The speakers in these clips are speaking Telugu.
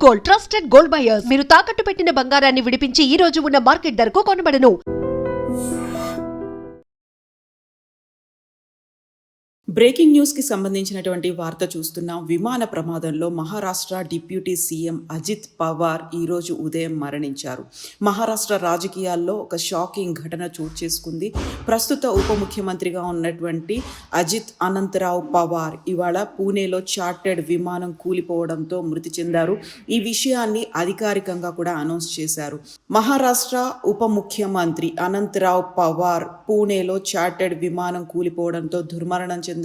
Gold, trusted gold buyers. మీరు తాకట్టు పెట్టిన బంగారాన్ని విడిపించి ఈ రోజు ఉన్న మార్కెట్ ధరకు కొనబడను. బ్రేకింగ్ న్యూస్కి సంబంధించినటువంటి వార్త చూస్తున్నాం. విమాన ప్రమాదంలో మహారాష్ట్ర డిప్యూటీ సీఎం అజిత్ పవార్ ఈరోజు ఉదయం మరణించారు. మహారాష్ట్ర రాజకీయాల్లో ఒక షాకింగ్ ఘటన చోటు చేసుకుంది. ప్రస్తుత ఉప ముఖ్యమంత్రిగా ఉన్నటువంటి అజిత్ అనంతరావు పవార్ ఇవాళ పూణేలో చార్టెడ్ విమానం కూలిపోవడంతో మృతి చెందారు. ఈ విషయాన్ని అధికారికంగా కూడా అనౌన్స్ చేశారు. మహారాష్ట్ర ఉప ముఖ్యమంత్రి అనంతరావు పవార్ పూణేలో చార్టెడ్ విమానం కూలిపోవడంతో దుర్మరణం చెందారు.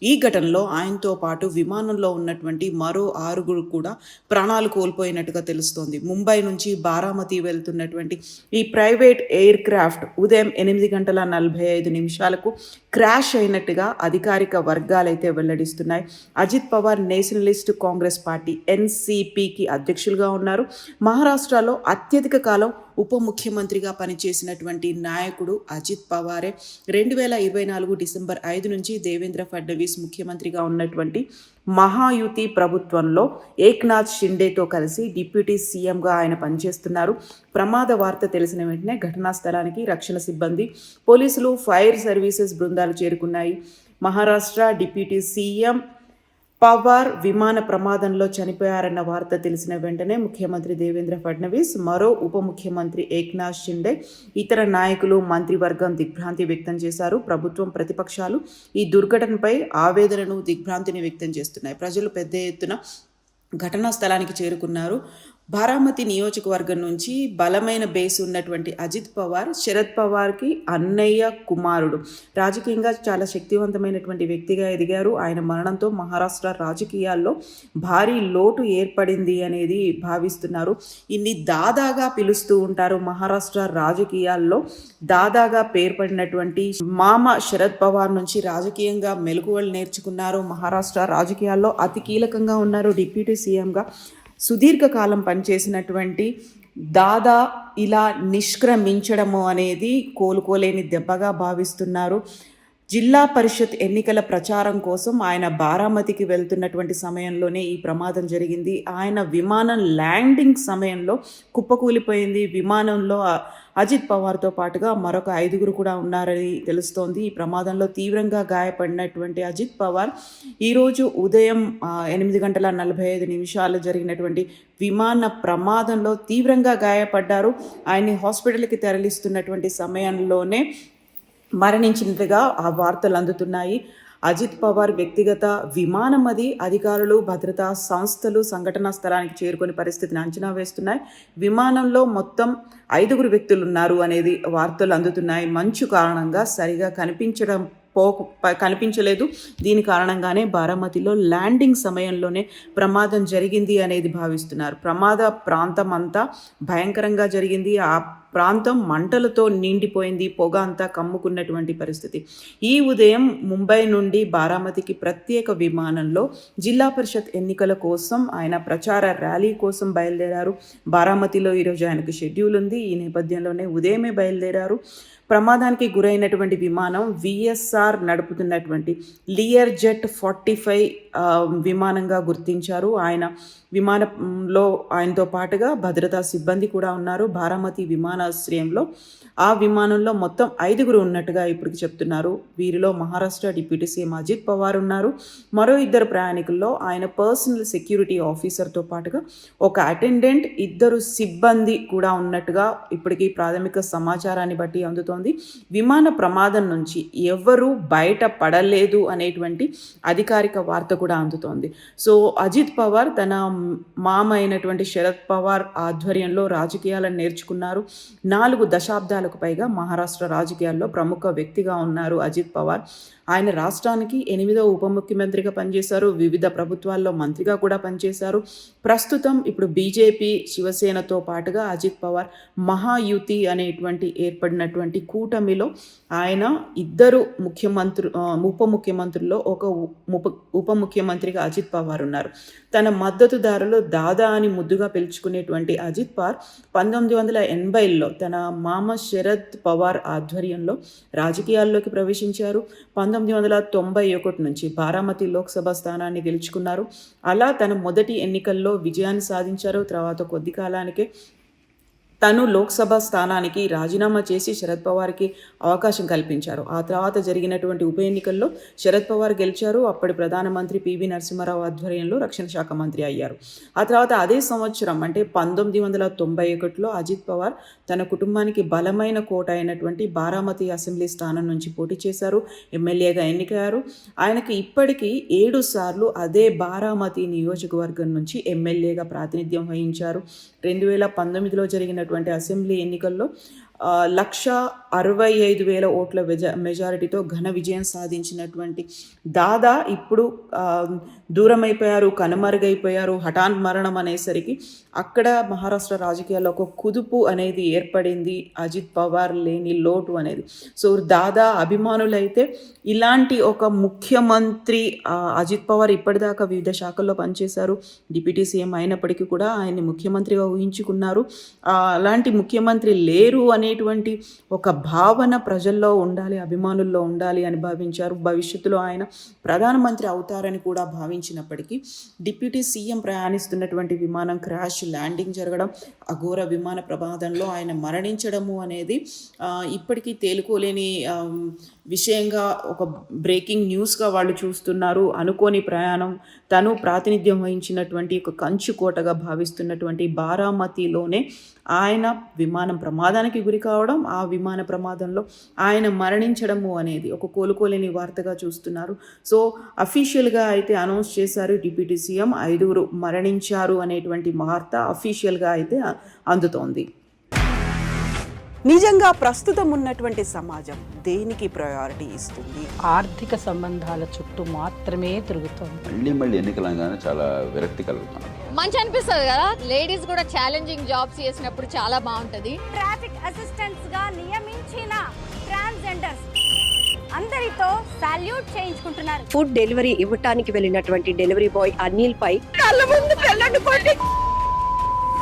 ఈ ఘటనలో ఆయనతో పాటు విమానంలో ఉన్నటువంటి మరో 6 కూడా ప్రాణాలు కోల్పోయినట్టుగా తెలుస్తోంది. ముంబై నుంచి బారామతి వెళ్తున్నటువంటి ఈ ప్రైవేట్ ఎయిర్ క్రాఫ్ట్ ఉదయం 8:45 క్రాష్ అయినట్టుగా అధికారిక వర్గాలైతే వెల్లడిస్తున్నాయి. అజిత్ పవార్ నేషనలిస్ట్ కాంగ్రెస్ పార్టీ ఎన్సీపీకి అధ్యక్షులుగా ఉన్నారు. మహారాష్ట్రలో అత్యధిక కాలం ఉప ముఖ్యమంత్రిగా పనిచేసినటువంటి నాయకుడు అజిత్ పవారే. 2024 డిసెంబర్ 5 నుంచి దేవేంద్ర ఫడ్నవీస్ ముఖ్యమంత్రిగా ఉన్నటువంటి మహాయుతి ప్రభుత్వంలో ఏక్నాథ్ షిండేతో కలిసి డిప్యూటీ సీఎంగా ఆయన పనిచేస్తున్నారు. ప్రమాద వార్త తెలిసిన వెంటనే ఘటనా స్థలానికి రక్షణ సిబ్బంది, పోలీసులు, ఫైర్ సర్వీసెస్ బృందాలు చేరుకున్నాయి. మహారాష్ట్ర డిప్యూటీ సీఎం పవార్ విమాన ప్రమాదంలో చనిపోయారన్న వార్త తెలిసిన వెంటనే ముఖ్యమంత్రి దేవేంద్ర ఫడ్నవీస్, మరో ఉప ముఖ్యమంత్రి ఏక్నాథ్ షిండే, ఇతర నాయకులు, మంత్రివర్గం దిగ్భ్రాంతి వ్యక్తం చేశారు. ప్రభుత్వం, ప్రతిపక్షాలు ఈ దుర్ఘటనపై ఆవేదనను, దిగ్భ్రాంతిని వ్యక్తం చేస్తున్నాయి. ప్రజలు పెద్ద ఎత్తున ఘటనా స్థలానికి చేరుకున్నారు. బారామతి నియోజకవర్గం నుంచి బలమైన బేస్ ఉన్నటువంటి అజిత్ పవార్ శరద్ పవార్కి అన్నయ్య కుమారుడు. రాజకీయంగా చాలా శక్తివంతమైనటువంటి వ్యక్తిగా ఎదిగారు. ఆయన మరణంతో మహారాష్ట్ర రాజకీయాల్లో భారీ లోటు ఏర్పడింది అనేది భావిస్తున్నారు. ఇన్ని దాదాగా పిలుస్తూ ఉంటారు. మహారాష్ట్ర రాజకీయాల్లో దాదాగా పేర్పడినటువంటి మామ శరద్ పవార్ నుంచి రాజకీయంగా మెలకువలు నేర్చుకున్నారు. మహారాష్ట్ర రాజకీయాల్లో అతి కీలకంగా ఉన్నారు. డిప్యూటీ సీఎంగా సుదీర్ఘకాలం పనిచేసినటువంటి దాదా ఇలా నిష్క్రమించడము అనేది కోలుకోలేని దెబ్బగా భావిస్తున్నారు. జిల్లా పరిషత్ ఎన్నికల ప్రచారం కోసం ఆయన బారామతికి వెళ్తున్నటువంటి సమయంలోనే ఈ ప్రమాదం జరిగింది. ఆయన విమానం ల్యాండింగ్ సమయంలో కుప్పకూలిపోయింది. విమానంలో అజిత్ పవార్తో పాటుగా మరొక 5 కూడా ఉన్నారని తెలుస్తోంది. ఈ ప్రమాదంలో తీవ్రంగా గాయపడినటువంటి అజిత్ పవార్ ఈరోజు ఉదయం 8:45 జరిగినటువంటి విమాన ప్రమాదంలో తీవ్రంగా గాయపడ్డారు. ఆయన్ని హాస్పిటల్కి తరలిస్తున్నటువంటి సమయంలోనే మరణించినట్టుగా ఆ వార్తలు అందుతున్నాయి. అజిత్ పవార్ వ్యక్తిగత విమానం అది. అధికారులు, భద్రతా సంస్థలు సంఘటనా స్థలానికి చేరుకునే పరిస్థితిని అంచనా వేస్తున్నాయి. విమానంలో మొత్తం 5 వ్యక్తులు ఉన్నారు అనేది వార్తలు అందుతున్నాయి. మంచు కారణంగా సరిగా కనిపించలేదు. దీని కారణంగానే బారామతిలో ల్యాండింగ్ సమయంలోనే ప్రమాదం జరిగింది అనేది భావిస్తున్నారు. ప్రమాద ప్రాంతం అంతా భయంకరంగా జరిగింది. ఆ ప్రాంతం మంటలతో నిండిపోయింది. పొగ అంతా కమ్ముకున్నటువంటి పరిస్థితి. ఈ ఉదయం ముంబై నుండి బారామతికి ప్రత్యేక విమానంలో జిల్లా పరిషత్ ఎన్నికల కోసం ఆయన ప్రచార ర్యాలీ కోసం బయలుదేరారు. బారామతిలో ఈరోజు ఆయనకు షెడ్యూల్ ఉంది. ఈ నేపథ్యంలోనే ఉదయమే బయలుదేరారు. ప్రమాదానికి గురైనటువంటి విమానం విఎస్ఆర్ నడుపుతున్నటువంటి లియర్ జెట్ 45 విమానంగా గుర్తించారు. ఆయన విమానంలో ఆయనతో పాటుగా భద్రతా సిబ్బంది కూడా ఉన్నారు. బారామతి విమానాశ్రయంలో ఆ విమానంలో మొత్తం 5 ఉన్నట్టుగా ఇప్పటికి చెప్తున్నారు. వీరిలో మహారాష్ట్ర డిప్యూటీ సీఎం అజిత్ పవార్ ఉన్నారు. మరో 2 ప్రయాణికుల్లో ఆయన పర్సనల్ సెక్యూరిటీ ఆఫీసర్తో పాటుగా ఒక అటెండెంట్, 2 సిబ్బంది కూడా ఉన్నట్టుగా ఇప్పటికీ ప్రాథమిక సమాచారాన్ని బట్టి అందుతోంది. విమాన ప్రమాదం నుంచి ఎవరు బయట పడలేదు అనేటువంటి అధికారిక వార్త కూడా అందుతోంది. సో అజిత్ పవార్ తన మామ అయినటువంటి శరద్ పవార్ ఆధ్వర్యంలో రాజకీయాలను నేర్చుకున్నారు. 4 దశాబ్దాలకు పైగా మహారాష్ట్ర రాజకీయాల్లో ప్రముఖ వ్యక్తిగా ఉన్నారు అజిత్ పవార్. ఆయన రాష్ట్రానికి 8వ ఉప ముఖ్యమంత్రిగా పనిచేశారు. వివిధ ప్రభుత్వాల్లో మంత్రిగా కూడా పనిచేశారు. ప్రస్తుతం ఇప్పుడు బీజేపీ, శివసేనతో పాటుగా అజిత్ పవార్ మహాయుతి అనేటువంటి ఏర్పడినటువంటి కూటమిలో ఆయన 2 ఉప ముఖ్యమంత్రుల్లో ఒక ఉప ముఖ్యమంత్రిగా అజిత్ పవార్ ఉన్నారు. తన మద్దతుదారులు దాదా అని ముద్దుగా పిలుచుకునేటువంటి అజిత్ పవార్ 1980 సమయంలో తన మామ శరద్ పవార్ ఆధ్వర్యంలో రాజకీయాల్లోకి ప్రవేశించారు. 1991 నుంచి బారామతి లోక్సభ స్థానాన్ని గెలుచుకున్నారు. అలా తన మొదటి ఎన్నికల్లో విజయాన్ని సాధించారు. తర్వాత కొద్ది కాలానికే తను లోక్సభ స్థానానికి రాజీనామా చేసి శరద్ పవార్కి అవకాశం కల్పించారు. ఆ తర్వాత జరిగినటువంటి ఉప ఎన్నికల్లో శరద్ పవార్ గెలిచారు. అప్పటి ప్రధానమంత్రి పివి నరసింహారావు ఆధ్వర్యంలో రక్షణ శాఖ మంత్రి అయ్యారు. ఆ తర్వాత అదే సంవత్సరం అంటే 1991లో అజిత్ పవార్ తన కుటుంబానికి బలమైన కోట అయినటువంటి బారామతి అసెంబ్లీ స్థానం నుంచి పోటీ చేశారు. ఎమ్మెల్యేగా ఎన్నికయ్యారు. ఆయనకి ఇప్పటికీ 7 సార్లు అదే బారామతి నియోజకవర్గం నుంచి ఎమ్మెల్యేగా ప్రాతినిధ్యం వహించారు. 2019లో జరిగినటువంటి అసెంబ్లీ ఎన్నికల్లో 1,65,000 ఓట్ల మెజారిటీతో ఘన విజయం సాధించినటువంటి దాదా ఇప్పుడు దూరమైపోయారు, కనుమరుగైపోయారు. హఠాన్ మరణం అనేసరికి అక్కడ మహారాష్ట్ర రాజకీయాల్లో ఒక కుదుపు అనేది ఏర్పడింది. అజిత్ పవార్ లేని లోటు అనేది. సో దాదా అభిమానులైతే ఇలాంటి ఒక ముఖ్యమంత్రి అజిత్ పవార్ ఇప్పటిదాకా వివిధ శాఖల్లో పనిచేశారు. డిప్యూటీ సీఎం అయినప్పటికీ కూడా ఆయన్ని ముఖ్యమంత్రిగా ఊహించుకున్నారు. అలాంటి ముఖ్యమంత్రి లేరు అనేటువంటి ఒక భావన ప్రజల్లో ఉండాలి, అభిమానుల్లో ఉండాలి అని భావించారు. భవిష్యత్తులో ఆయన ప్రధానమంత్రి అవుతారని కూడా భావించినప్పటికీ డిప్యూటీ సీఎం ప్రయాణిస్తున్నటువంటి విమానం క్రాష్ ల్యాండింగ్ జరగడం, అఘోర విమాన ప్రమాదంలో ఆయన మరణించడము అనేది ఇప్పటికీ తేలుకోలేని విషయంగా ఒక బ్రేకింగ్ న్యూస్గా వాళ్ళు చూస్తున్నారు. అనుకోని ప్రయాణం, తను ప్రాతినిధ్యం వహించినటువంటి ఒక కంచు కోటగా భావిస్తున్నటువంటి బారామతిలోనే ఆయన విమానం ప్రమాదానికి గురి కావడం, ఆ విమాన ప్రమాదంలో ఆయన మరణించడము అనేది ఒక కోలుకోలేని వార్తగా చూస్తున్నారు. సో అఫీషియల్గా అయితే అనౌన్స్ చేశారు డిప్యూటీ సీఎం 5 మరణించారు అనేటువంటి వార్త అఫీషియల్గా అయితే అందుతోంది. నిజంగా ప్రస్తుతం ఉన్నటువంటి సమాజం దేనికి ప్రయారిటీ ఇస్తుంది? ఆర్థిక సంబంధాల చుట్టూ మాత్రమే తిరుగుతుంది. మళ్ళీ ఎన్నికలంగానే చాలా విరక్తి కలుగుతాం. మంచి అనిపిస్తుంది కదా, లేడీస్ కూడా ఛాలెంజింగ్ జాబ్స్ చేసినప్పుడు చాలా బాగుంటది. ట్రాఫిక్ అసిస్టెంట్స్ గా నియమించిన ట్రాన్స్జెండర్స్ అందరితో సాల్యూట్ చేయించుకుంటున్నారు. ఫుడ్ డెలివరీ ఇవ్వటానికి వెళ్ళినటువంటి డెలివరీ బాయ్ అనిల్ పై కళ్ళ ముందు